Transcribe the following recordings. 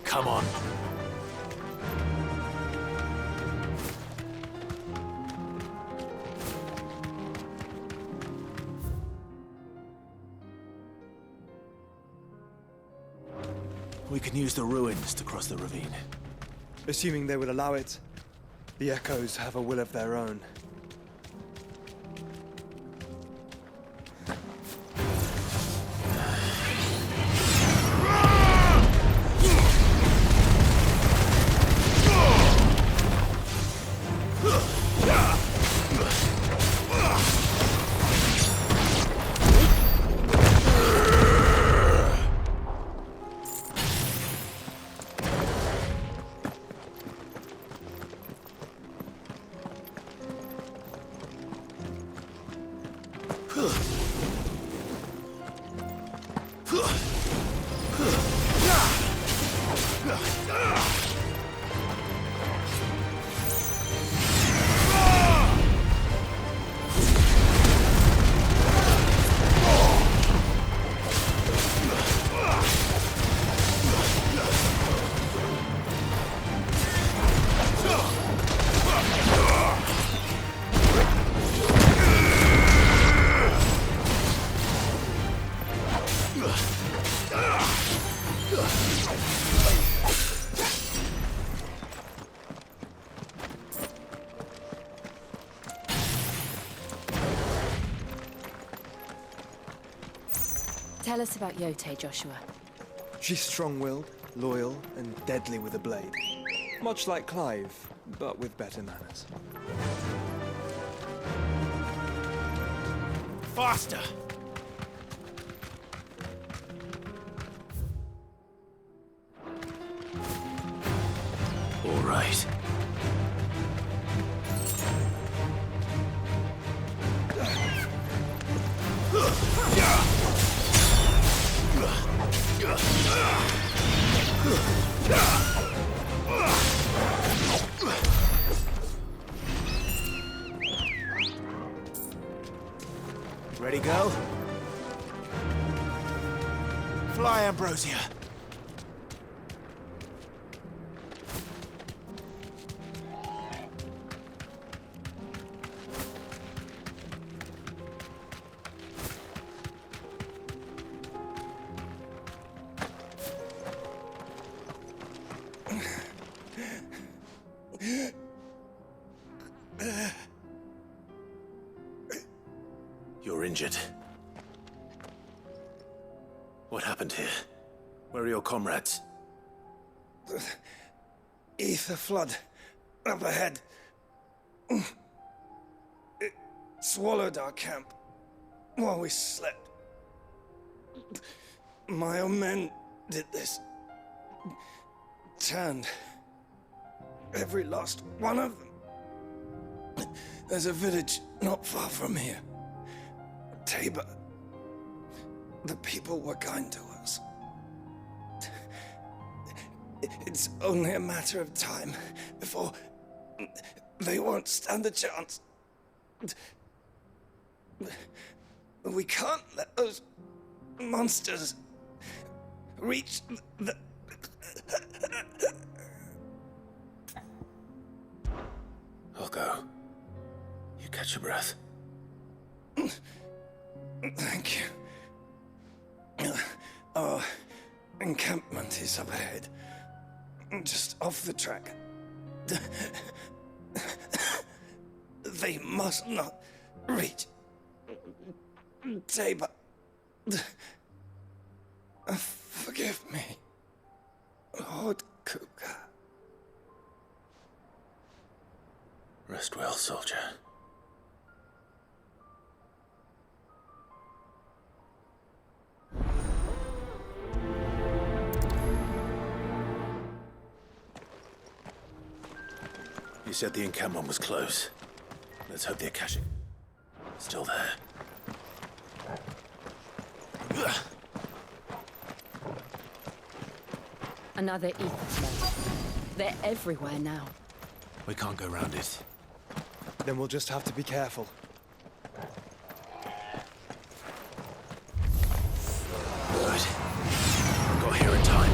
Come on. We can use the ruins to cross the ravine. Assuming they would allow it, the Echoes have a will of their own. Tell us about Yote, Joshua. She's strong-willed, loyal, and deadly with a blade. Much like Clive, but with better manners. Faster! All right. Ready, go? Fly, Ambrosia. You're injured. What happened here? Where are your comrades? Ether flood up ahead. It swallowed our camp while we slept. My own men did this. Turned every last one of them. There's a village not far from here. Tabor. The people were kind to us. It's only a matter of time before they won't stand a chance. We can't let those monsters reach the... I'll go. You catch your breath. Thank you. Our encampment is up ahead. Just off the track. They must not reach Tabor. Forgive me, Lord Kuka. Rest well, soldier. You said the encampment was close. Let's hope the Akashic is still there. Another ether flood. They're everywhere now. We can't go round it. Then we'll just have to be careful. Good. Got here in time.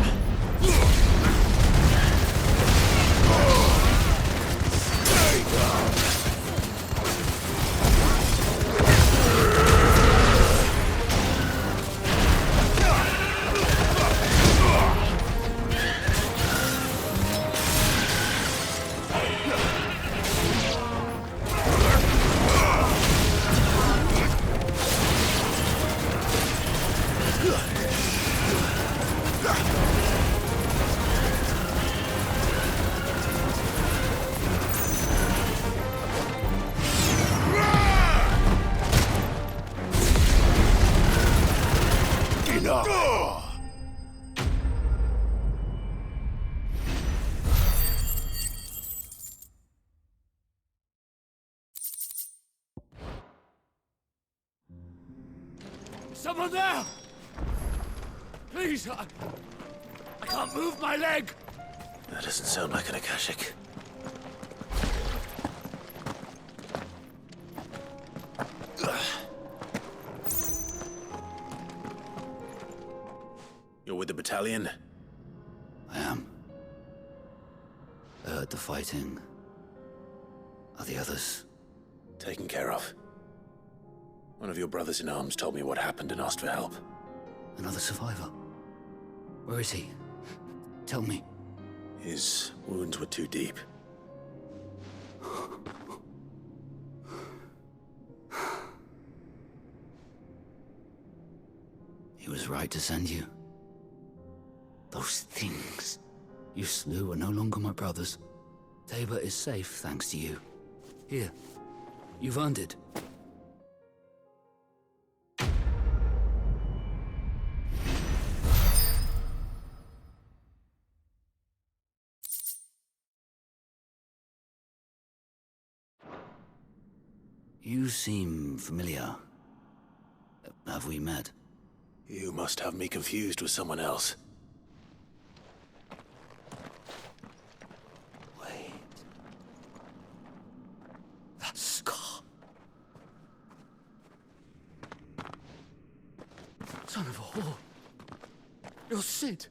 Someone there! Please, I can't move my leg! That doesn't sound like an Akashic. You're with the battalion? I am. I heard the fighting. Are the others? Taken care of. One of your brothers in arms told me what happened and asked for help. Another survivor? Where is he? Tell me. His wounds were too deep. He was right to send you. Those things you slew are no longer my brothers. Tabor is safe thanks to you. Here, you've earned it. You seem familiar. Have we met? You must have me confused with someone else. Wait. That scar. Son of a whore. You're Sid.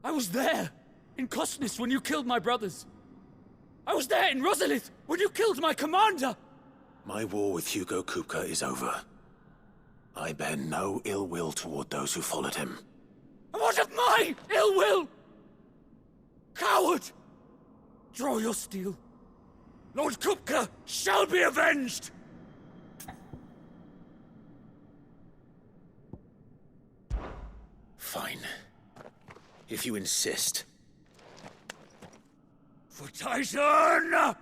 I was there, in Cosnis, when you killed my brothers. I was there in Rosalith, when you killed my commander! My war with Hugo Kupka is over. I bear no ill will toward those who followed him. And what of my ill will? Coward! Draw your steel. Lord Kupka shall be avenged! Fine. If you insist. For Titan!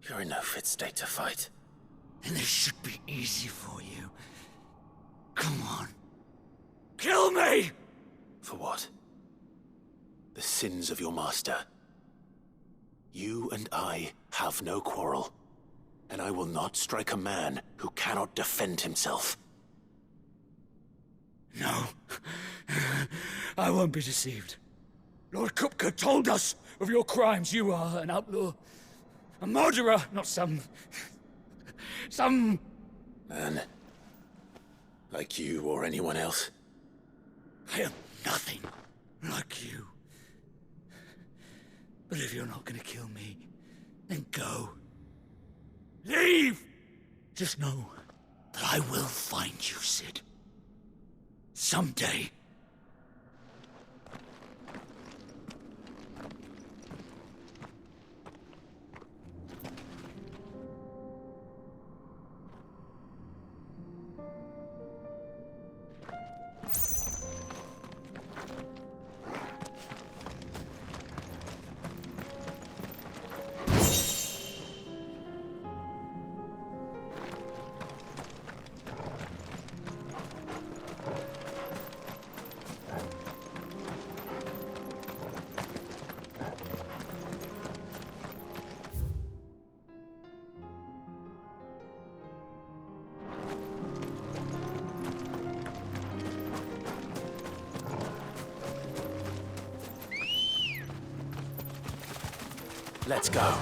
You're in no fit state to fight. And this should be easy for you. Come on. Kill me! For what? The sins of your master. You and I have no quarrel. And I will not strike a man who cannot defend himself. No. I won't be deceived. Lord Kupka told us of your crimes. You are an outlaw. A murderer, not some Man. Like you or anyone else. I am nothing like you. But if you're not gonna kill me, then go. Leave! Just know that I will find you, Sid. Someday. Let's go.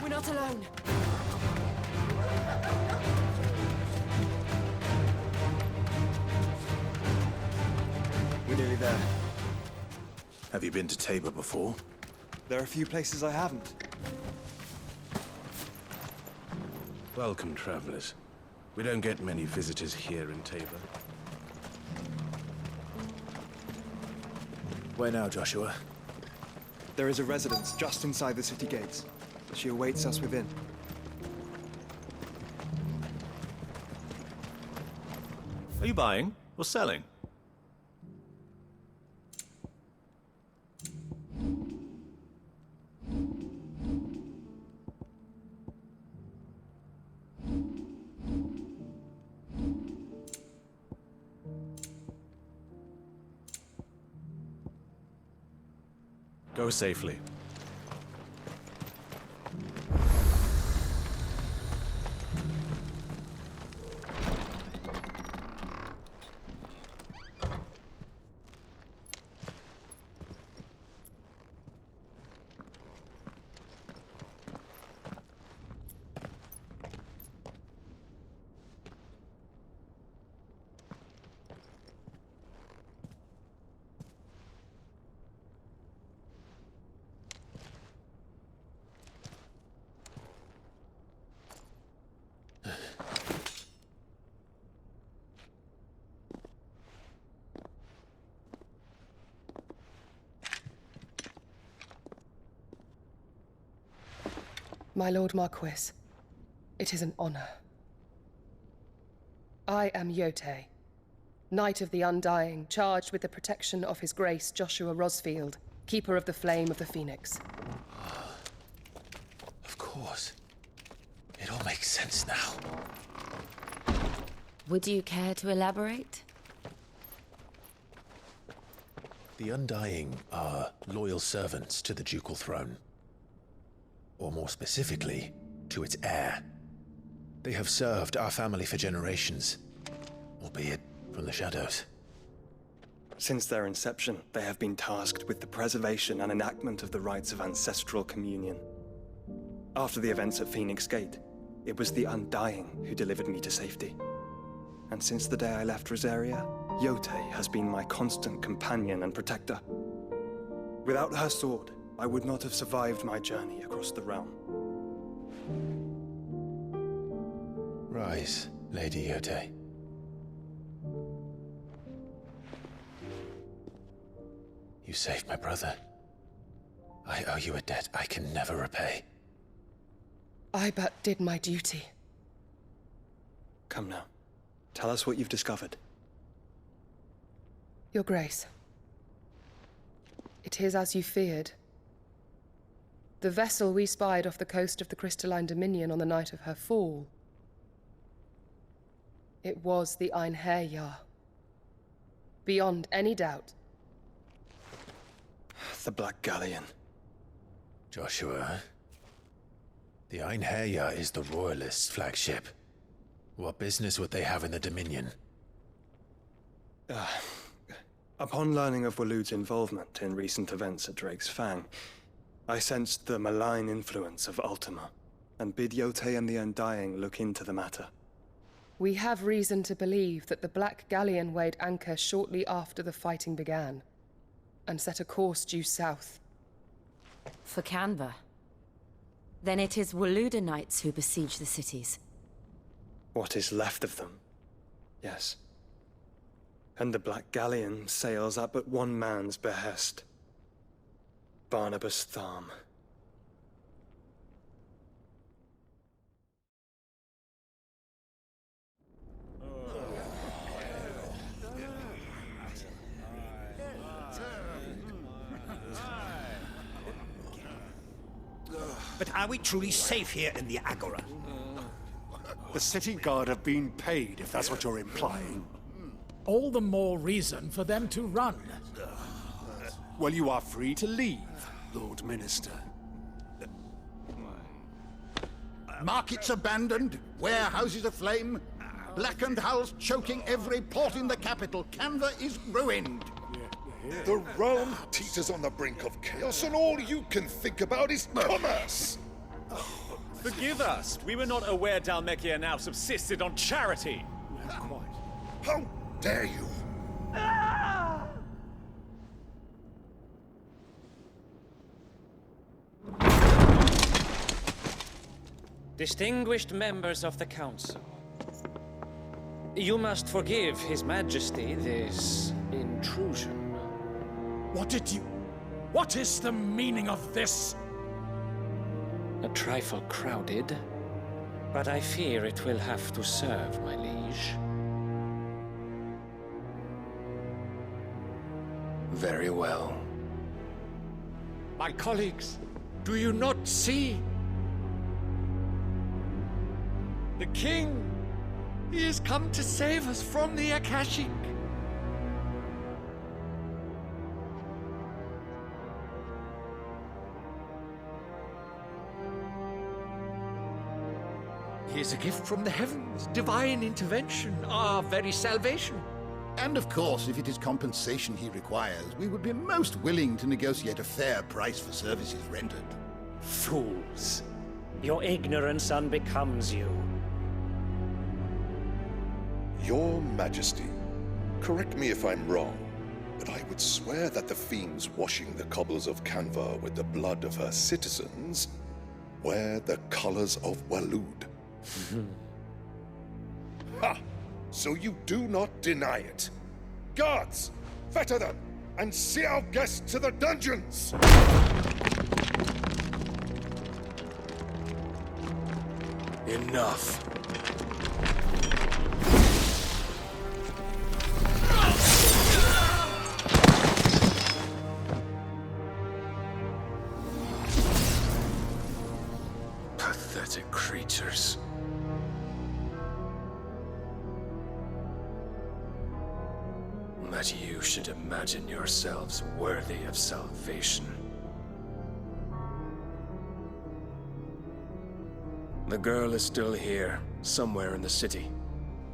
We're not alone. We're nearly there. Have you been to Tabor before? There are a few places I haven't. Welcome, travelers. We don't get many visitors here in Tabor. Where now, Joshua? There is a residence just inside the city gates. She awaits us within. Are you buying or selling? Go safely. My Lord Marquis, it is an honor. I am Yote, Knight of the Undying, charged with the protection of His Grace Joshua Rosfield, Keeper of the Flame of the Phoenix. Of course. It all makes sense now. Would you care to elaborate? The Undying are loyal servants to the ducal throne. Or more specifically, to its heir. They have served our family for generations, albeit from the shadows. Since their inception, they have been tasked with the preservation and enactment of the rites of ancestral communion. After the events at Phoenix Gate, it was the Undying who delivered me to safety. And since the day I left Rosaria, Yote has been my constant companion and protector. Without her sword, I would not have survived my journey across the realm. Rise, Lady Yote. You saved my brother. I owe you a debt I can never repay. I but did my duty. Come now. Tell us what you've discovered. Your Grace. It is as you feared. The vessel we spied off the coast of the Crystalline Dominion on the night of her fall. It was the Einherjar. Beyond any doubt. The Black Galleon. Joshua, the Einherjar is the Royalists' flagship. What business would they have in the Dominion? Upon learning of Waloed's involvement in recent events at Drake's Fang, I sensed the malign influence of Ultima, and bid Yote and the Undying look into the matter. We have reason to believe that the Black Galleon weighed anchor shortly after the fighting began, and set a course due south. For Canva. Then it is Waloeda Knights who besiege the cities. What is left of them, yes. And the Black Galleon sails at but one man's behest. Barnabas Tharm. But are we truly safe here in the Agora? The city guard have been paid, if that's what you're implying. All the more reason for them to run. Well, you are free to leave, Lord Minister. Markets abandoned, warehouses aflame, blackened hulls choking every port in the capital. Canva is ruined. The realm teeters on the brink of chaos, and all you can think about is commerce! Forgive us. We were not aware Dhalmekia now subsisted on charity. How dare you! Distinguished members of the Council, you must forgive His Majesty this intrusion. What is the meaning of this? A trifle crowded, but I fear it will have to serve, my liege. Very well. My colleagues, do you not see? The king! He has come to save us from the Akashic! He is a gift from the heavens, divine intervention, our very salvation. And of course, if it is compensation he requires, we would be most willing to negotiate a fair price for services rendered. Fools. Your ignorance unbecomes you. Your Majesty, correct me if I'm wrong, but I would swear that the fiends washing the cobbles of Canva with the blood of her citizens wear the colors of Waloed. Ha! So you do not deny it. Guards, fetter them, and see our guests to the dungeons! Enough. Pathetic creatures. That you should imagine yourselves worthy of salvation. The girl is still here, somewhere in the city,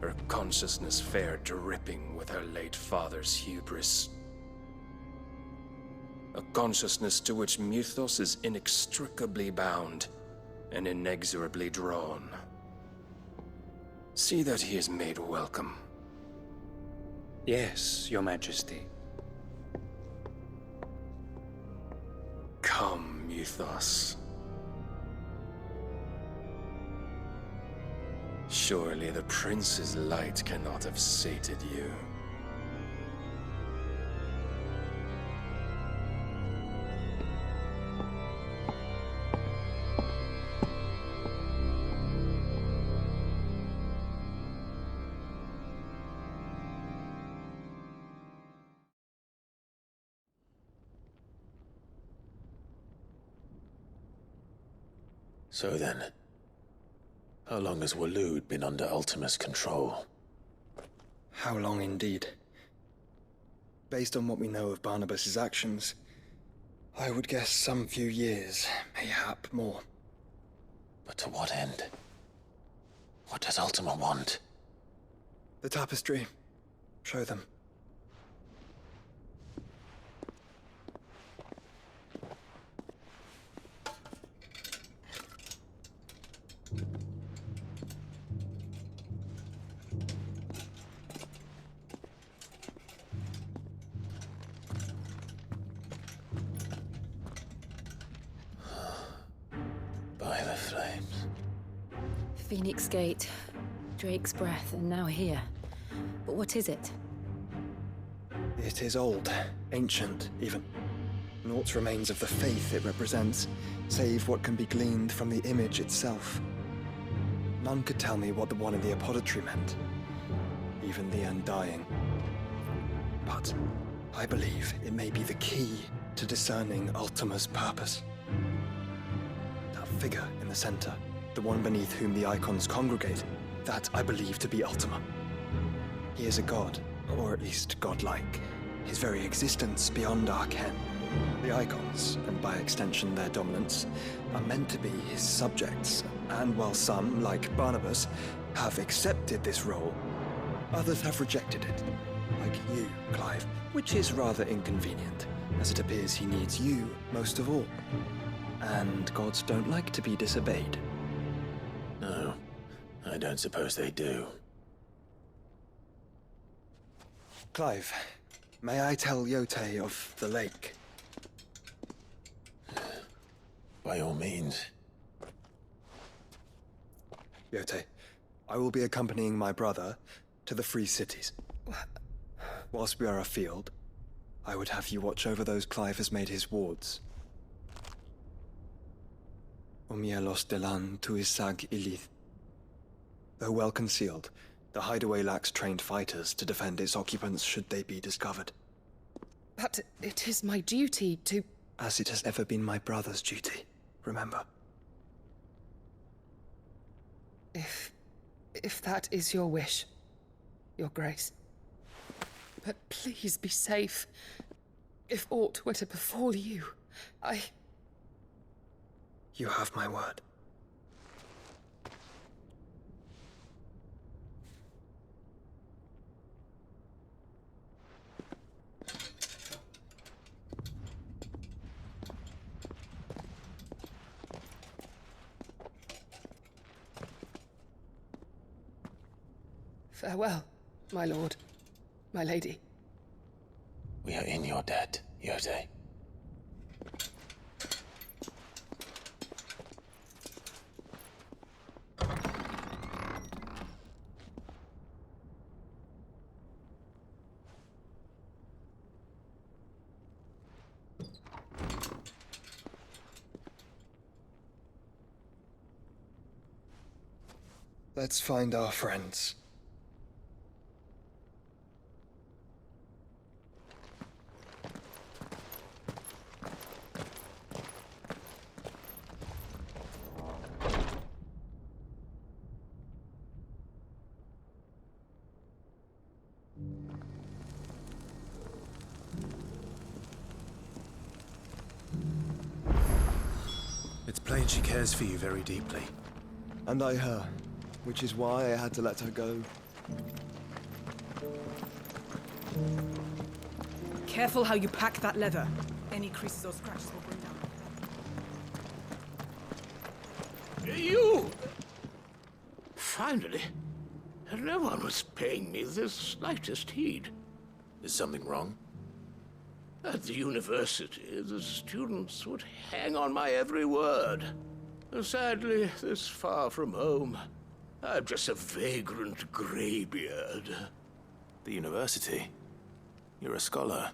her consciousness fair dripping with her late father's hubris. A consciousness to which Mythos is inextricably bound and inexorably drawn. See that he is made welcome. Yes, Your Majesty. Come, Mythos. Surely the prince's light cannot have sated you. So then, how long has Waloed been under Ultima's control? How long indeed? Based on what we know of Barnabas's actions, I would guess some few years, mayhap more. But to what end? What does Ultima want? The tapestry. Show them. By the flames. Phoenix Gate, Drake's Breath, and now here. But what is it? It is old, ancient, even. Naught remains of the faith it represents, save what can be gleaned from the image itself. None could tell me what the one in the apothecary meant, even the Undying. But I believe it may be the key to discerning Ultima's purpose. That figure in the center, the one beneath whom the icons congregate, that I believe to be Ultima. He is a god, or at least godlike, his very existence beyond our ken. The icons, and by extension their dominance, are meant to be his subjects, and while some, like Barnabas, have accepted this role, others have rejected it, like you, Clive, which is rather inconvenient, as it appears he needs you most of all. And gods don't like to be disobeyed. No, I don't suppose they do. Clive, may I tell Yote of the lake? By all means. Yote, I will be accompanying my brother to the Free Cities. Whilst we are afield, I would have you watch over those Clive has made his wards. Umielos delan tuisag ilith. Though well concealed, the hideaway lacks trained fighters to defend its occupants should they be discovered. But it is my duty to... As it has ever been my brother's duty, remember. If that is your wish, Your Grace. But please be safe. If aught were to befall you, You have my word. Farewell, my lord, my lady. We are in your debt, Yode. Let's find our friends. It's plain she cares for you very deeply. And I her, which is why I had to let her go. Careful how you pack that leather. Any creases or scratches will bring down. You! Finally. No one was paying me the slightest heed. Is something wrong? At the university, the students would hang on my every word. Sadly, this far from home, I'm just a vagrant greybeard. The university? You're a scholar.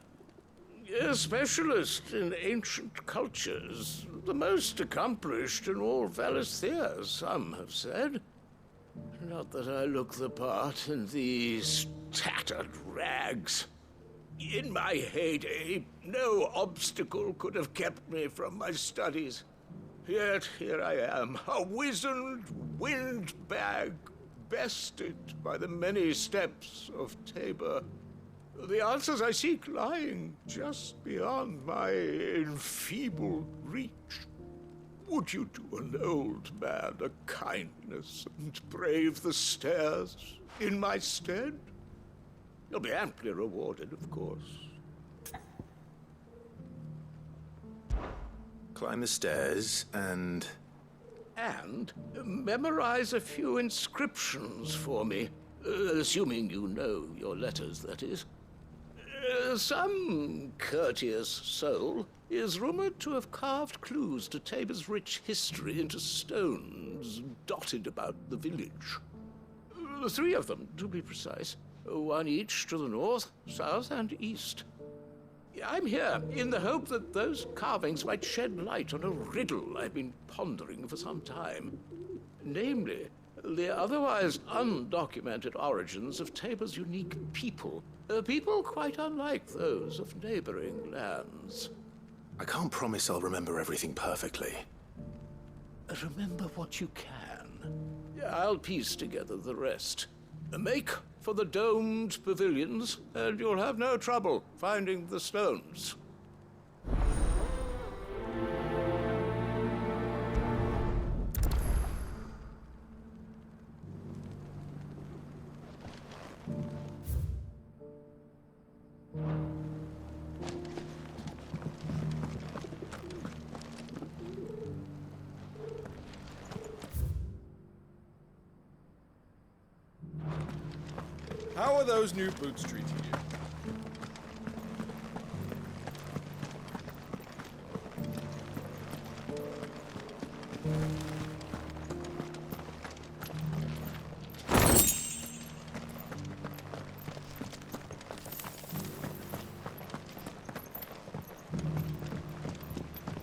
A specialist in ancient cultures. The most accomplished in all Valisthea, some have said. Not that I look the part in these tattered rags. In my heyday, no obstacle could have kept me from my studies. Yet here I am, a wizened windbag, bested by the many steps of Tabor. The answers I seek lying just beyond my enfeebled reach. Would you do an old man a kindness and brave the stairs in my stead? You'll be amply rewarded, of course. Climb the stairs and... And memorize a few inscriptions for me. Assuming you know your letters, that is. Some courteous soul is rumored to have carved clues to Tabor's rich history into stones dotted about the village. 3 of them, to be precise. 1 each to the north, south, and east. I'm here in the hope that those carvings might shed light on a riddle I've been pondering for some time. Namely, the otherwise undocumented origins of Tabor's unique people. People quite unlike those of neighboring lands. I can't promise I'll remember everything perfectly. Remember what you can. I'll piece together the rest. Make for the domed pavilions, and you'll have no trouble finding the stones. How are those new boots treating you?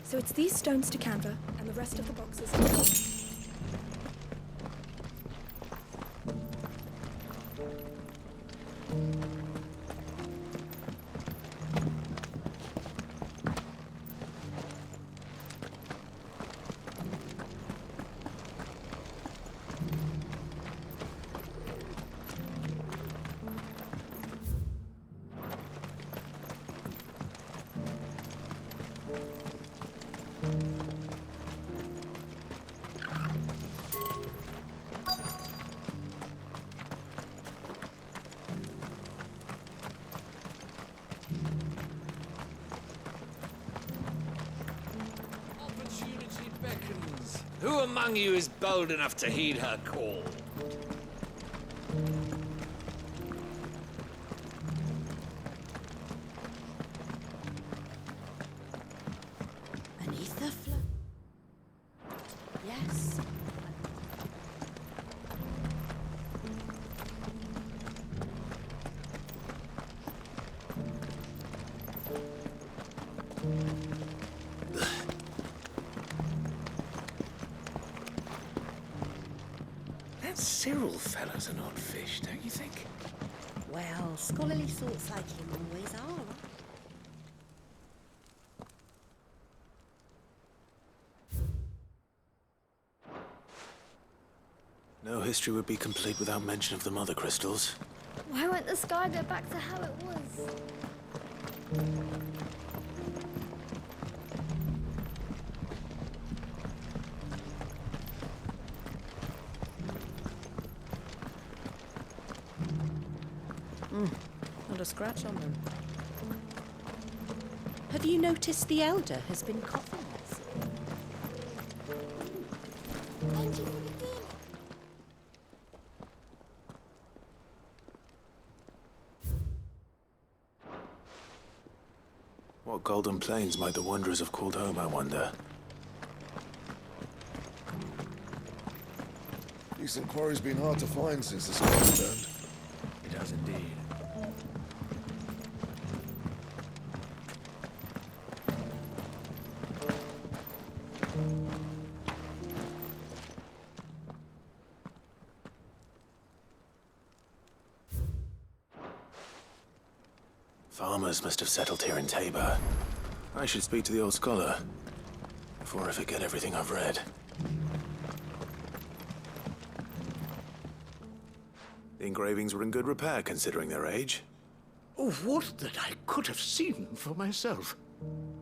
So it's these stones to Canva, and the rest of the boxes. Who among you is bold enough to heed her call? Cyril fella's an odd fish, don't you think? Well, scholarly sorts like him always are. No history would be complete without mention of the mother crystals. Why won't the sky go back to how it was? Not a scratch on them. Have you noticed the elder has been coughing? Thank you for the dinner. What golden plains might the wanderers have called home, I wonder? Decent quarry's been hard to find since the sky turned. It has indeed. Farmers must have settled here in Tabor. I should speak to the old scholar before I forget everything I've read. The engravings were in good repair considering their age. Oh, would that I could have seen for myself.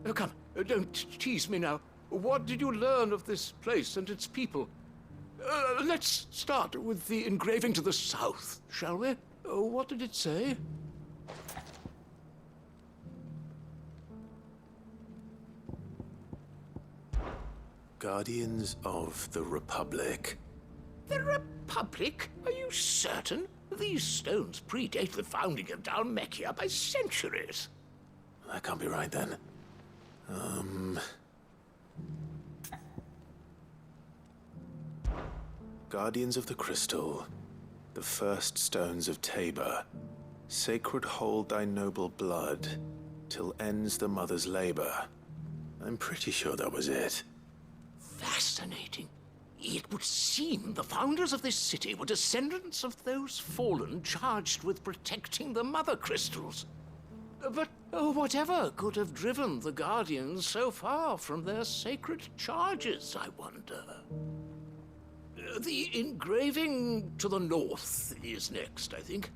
Oh, come, don't tease me now. What did you learn of this place and its people? Let's start with the engraving to the south, shall we? What did it say? Guardians of the Republic. The Republic? Are you certain? These stones predate the founding of Dhalmekia by centuries. That can't be right, then. Guardians of the Crystal. The first stones of Tabor. Sacred hold thy noble blood, till ends the mother's labor. I'm pretty sure that was it. Fascinating. It would seem the founders of this city were descendants of those fallen charged with protecting the mother crystals. But whatever could have driven the Guardians so far from their sacred charges, I wonder? The engraving to the north is next, I think.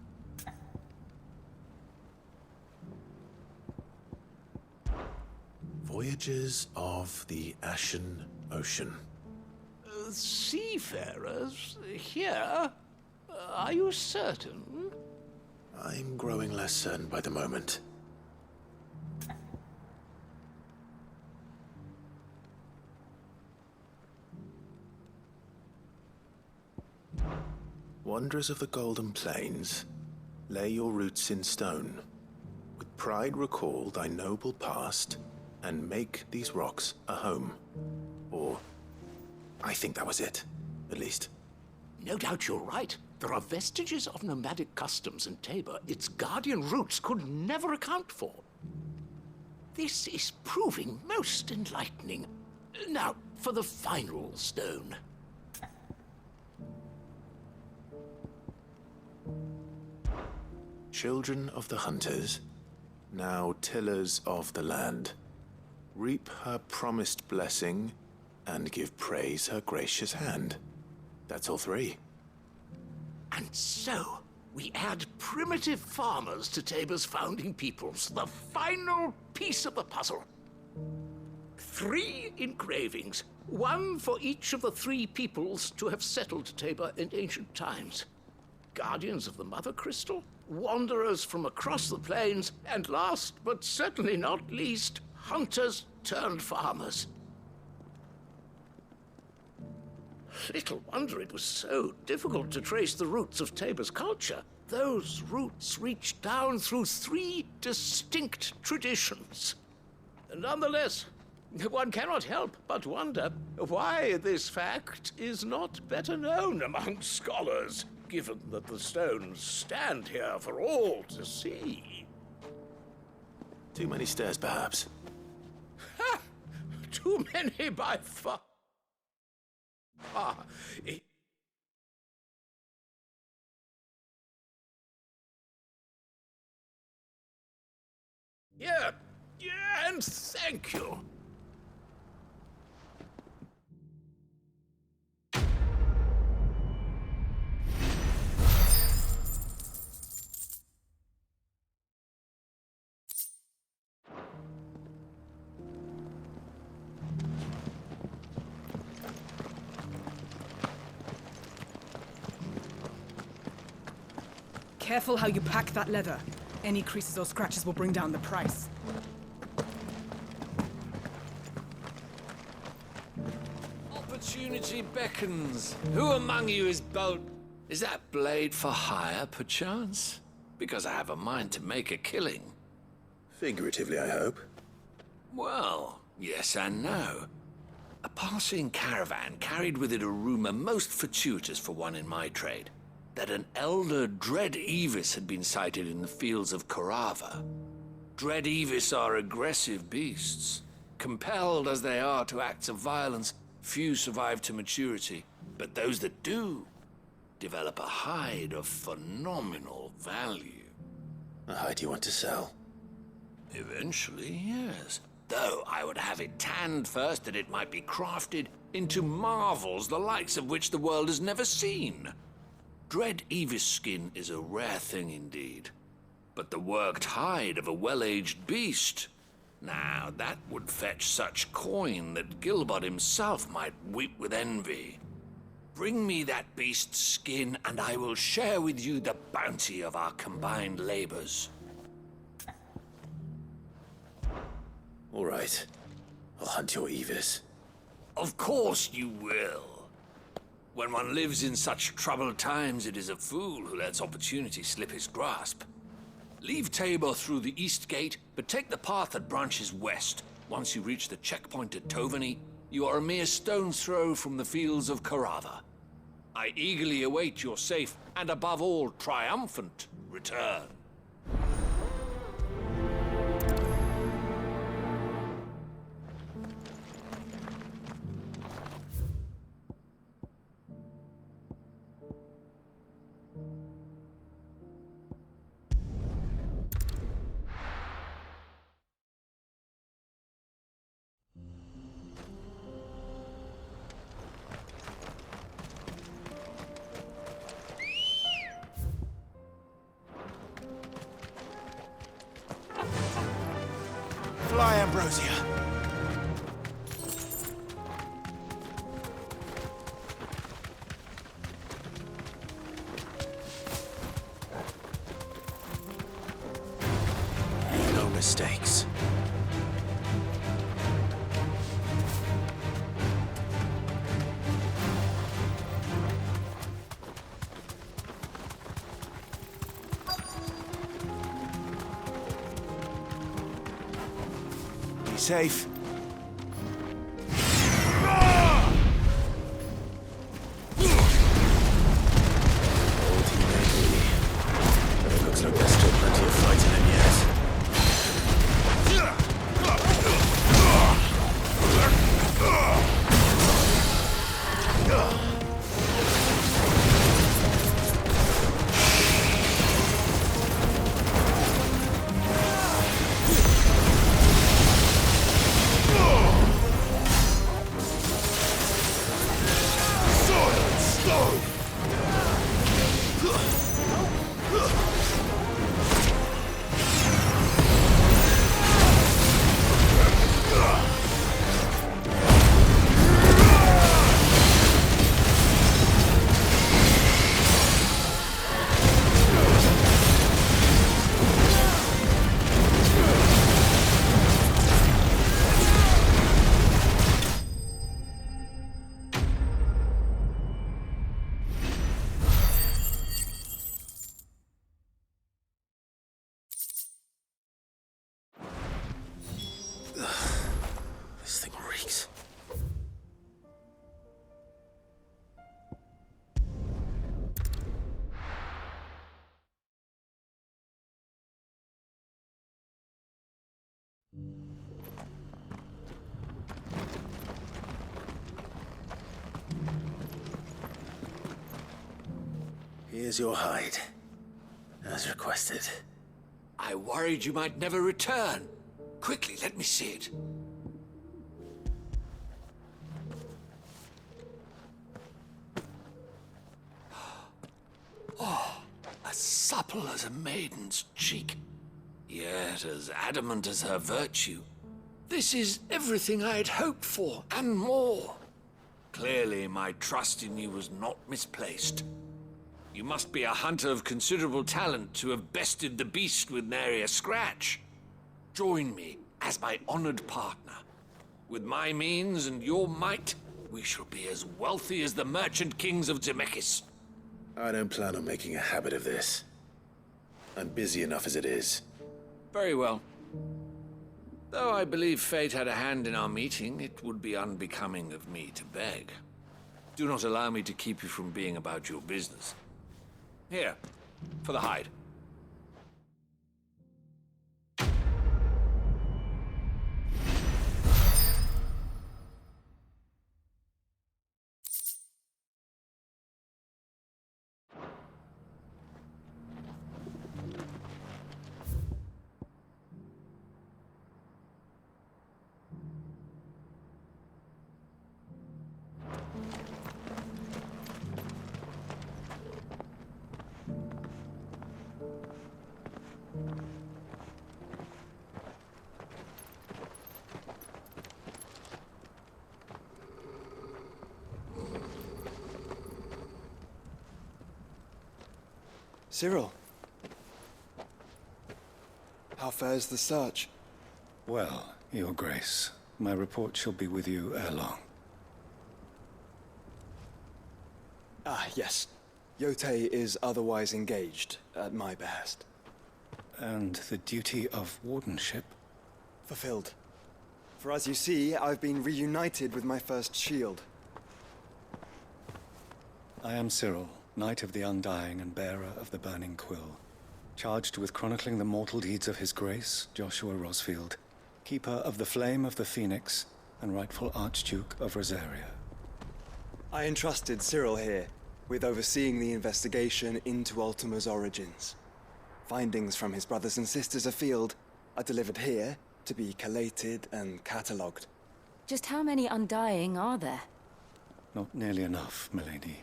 Voyages of the Ashen Ocean. Seafarers here? Are you certain? I'm growing less certain by the moment. Wanderers of the Golden Plains, lay your roots in stone. With pride recall thy noble past, and make these rocks a home. Or, I think that was it, at least. No doubt you're right. There are vestiges of nomadic customs in Tabor its guardian roots could never account for. This is proving most enlightening. Now, for the final stone. Children of the hunters, now tillers of the land, reap her promised blessing and give praise her gracious hand. That's all three. And so, we add primitive farmers to Tabor's founding peoples, the final piece of the puzzle. 3 engravings, one for each of the 3 peoples to have settled Tabor in ancient times. Guardians of the Mother Crystal, wanderers from across the plains, and last but certainly not least, hunters turned farmers. Little wonder it was so difficult to trace the roots of Tabor's culture. Those roots reach down through 3 distinct traditions. Nonetheless, one cannot help but wonder why this fact is not better known among scholars, given that the stones stand here for all to see. Too many stairs, perhaps. Ha! Too many by far. Yeah, and thank you. Careful how you pack that leather. Any creases or scratches will bring down the price. Opportunity beckons. Who among you is bold? Is that blade for hire, perchance? Because I have a mind to make a killing. Figuratively, I hope. Well, yes and no. A passing caravan carried with it a rumor most fortuitous for one in my trade, that an elder Dread Evis had been sighted in the fields of Korava. Dread Evis are aggressive beasts. Compelled as they are to acts of violence, few survive to maturity, but those that do develop a hide of phenomenal value. A hide you want to sell? Eventually, yes. Though I would have it tanned first that it might be crafted into marvels the likes of which the world has never seen. Dread Evis skin is a rare thing indeed. But the worked hide of a well-aged beast, now that would fetch such coin that Gilbert himself might weep with envy. Bring me that beast's skin, and I will share with you the bounty of our combined labors. All right. I'll hunt your Evis. Of course you will. When one lives in such troubled times, it is a fool who lets opportunity slip his grasp. Leave Tabor through the east gate, but take the path that branches west. Once you reach the checkpoint at Tovany, you are a mere stone's throw from the fields of Korava. I eagerly await your safe, and above all, triumphant return. Fly, Ambrosia. No mistakes. Be safe. Looks like there's still plenty of fighting in yet. This thing reeks. Here's your hide, as requested. I worried you might never return. Quickly, let me see it. Oh, as supple as a maiden's cheek, yet as adamant as her virtue. This is everything I had hoped for, and more. Clearly, my trust in you was not misplaced. You must be a hunter of considerable talent to have bested the beast with nary a scratch. Join me as my honored partner. With my means and your might, we shall be as wealthy as the merchant kings of Zemeckis. I don't plan on making a habit of this. I'm busy enough as it is. Very well. Though I believe fate had a hand in our meeting, it would be unbecoming of me to beg. Do not allow me to keep you from being about your business. Here, for the hide. Cyril. How fares the search? Well, Your Grace, my report shall be with you ere long. Ah, yes. Yotei is otherwise engaged, at my behest. And the duty of wardenship? Fulfilled. For as you see, I've been reunited with my first shield. I am Cyril, Knight of the Undying and bearer of the Burning Quill, charged with chronicling the mortal deeds of His Grace, Joshua Rosfield, keeper of the Flame of the Phoenix and rightful Archduke of Rosaria. I entrusted Cyril here with overseeing the investigation into Ultima's origins. Findings from his brothers and sisters afield are delivered here to be collated and catalogued. Just how many Undying are there? Not nearly enough, milady.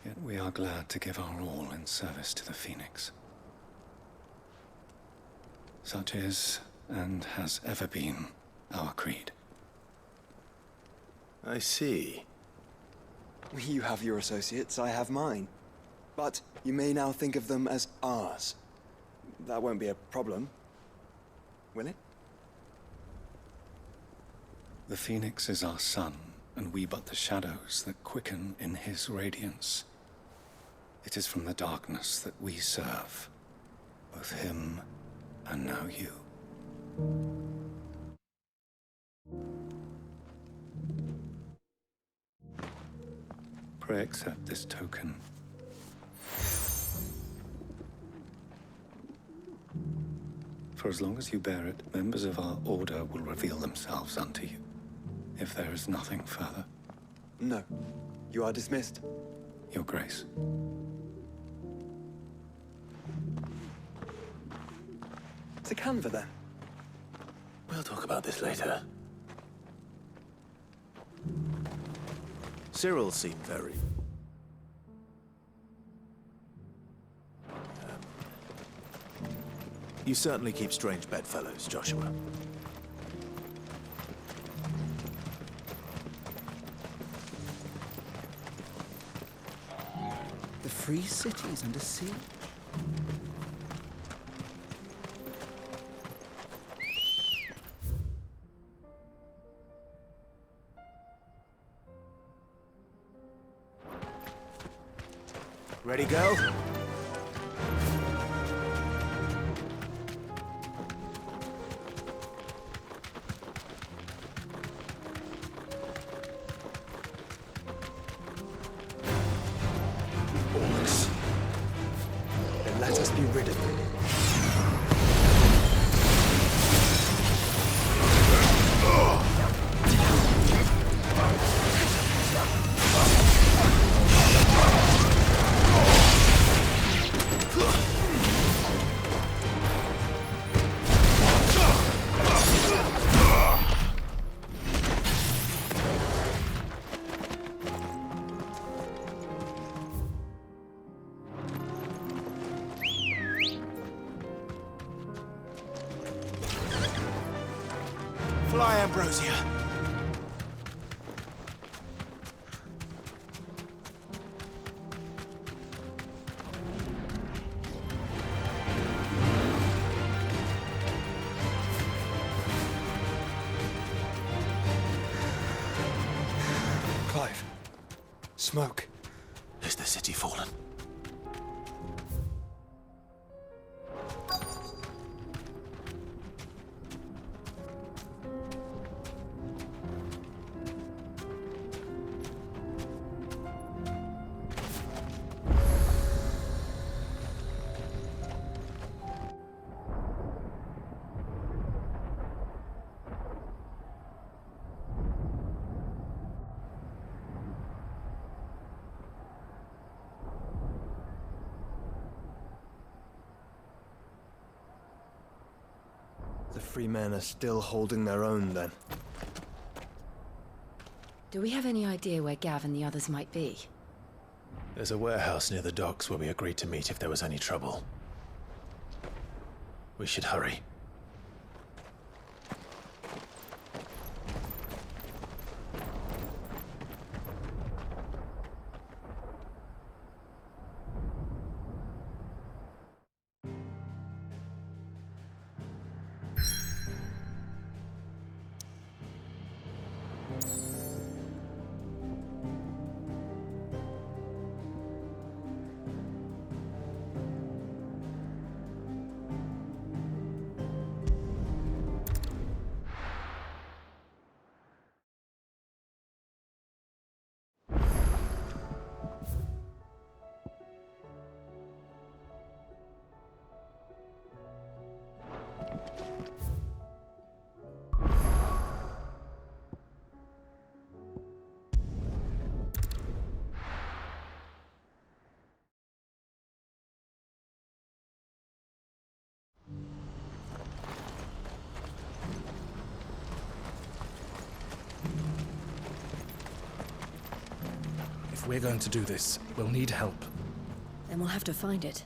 Yet we are glad to give our all in service to the Phoenix. Such is, and has ever been, our creed. I see. You have your associates, I have mine. But you may now think of them as ours. That won't be a problem, will it? The Phoenix is our sun, and we but the shadows that quicken in his radiance. It is from the darkness that we serve, both him and now you. Pray accept this token. For as long as you bear it, members of our order will reveal themselves unto you. If there is nothing further. No. You are dismissed. Your Grace. To Canva, then. We'll talk about this later. Cyril seemed very... You certainly keep strange bedfellows, Joshua. The free cities under siege. Ready, go? Orcs. Then let us be rid of them. Fly, Ambrosia. Clive. Smoke. Is the city fallen? The free men are still holding their own, then. Do we have any idea where Gav and the others might be? There's a warehouse near the docks where we agreed to meet if there was any trouble. We should hurry. If we're going to do this, we'll need help. Then we'll have to find it.